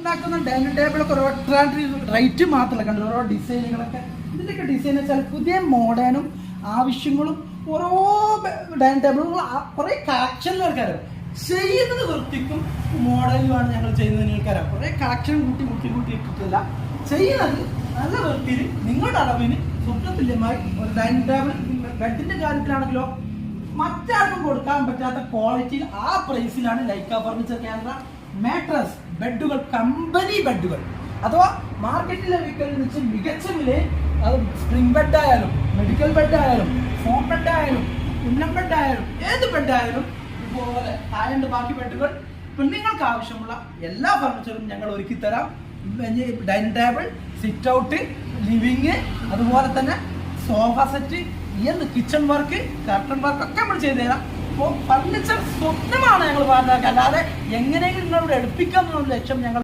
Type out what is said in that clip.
ഉണ്ടാക്കുന്ന ഡൈനിങ് ടേബിളൊക്കെ ഓരോ റേറ്റ് മാത്രമല്ല കണ്ടു, ഓരോ ഡിസൈനുകളൊക്കെ. ഇതിൻ്റെയൊക്കെ ഡിസൈൻ വെച്ചാൽ പുതിയ മോഡേണും ആവശ്യങ്ങളും ഓരോ ഡൈനിങ് ടേബിളുകൾ കുറേ കളക്ഷനിൽ ആൾക്കാരും ചെയ്യുന്നത് വൃത്തിക്കും മോഡലുമാണ് ഞങ്ങൾ ചെയ്യുന്നതിന് ആൾക്കാരാണ്. കുറേ കളക്ഷൻ കൂട്ടി ഇട്ടിട്ടില്ല, ചെയ്യുന്നത് നല്ല വൃത്തിയിൽ നിങ്ങളുടെ അളവിന് സ്വപ്നതുല്യമായി ഒരു ഡൈനിങ് ടേബിൾ. ബെഡിന്റെ കാര്യത്തിലാണെങ്കിലോ മറ്റാർക്കും കൊടുക്കാൻ പറ്റാത്ത ക്വാളിറ്റിയിൽ ആ പ്രൈസിലാണ് ലൈക്ക ഫർണിച്ചർ കേന്ദ്ര മാട്രസ് ബെഡുകൾ, കമ്പനി ബെഡുകൾ അഥവാ മാർക്കറ്റിലെ വിൽക്കലിൽ വെച്ച് മികച്ച വിലയിൽ, അത് സ്പ്രിംഗ് ബെഡ് ആയാലും മെഡിക്കൽ ബെഡ് ആയാലും ഫോം ബെഡ് ആയാലും ഉന്നം ബെഡ് ആയാലും ഏത് ബെഡ് ആയാലും ഇതുപോലെ താഴെ ബാക്കി ബെഡുകൾ നിങ്ങൾക്ക് ആവശ്യമുള്ള എല്ലാ ഫർണിച്ചറും ഞങ്ങൾ ഒരുക്കി തരാം. Dining table, sit out, living, അതുപോലെ തന്നെ sofa set, kitchen work, curtain work ഒക്കെ നമ്മൾ ചെയ്തു തരാം. അപ്പോൾ ഫർണിച്ചർ സ്വപ്നമാണ് ഞങ്ങൾ പറഞ്ഞത്, അല്ലാതെ എങ്ങനെയെങ്കിലും നിങ്ങളോട് എടുപ്പിക്കാം എന്നുള്ള ലക്ഷ്യം ഞങ്ങൾ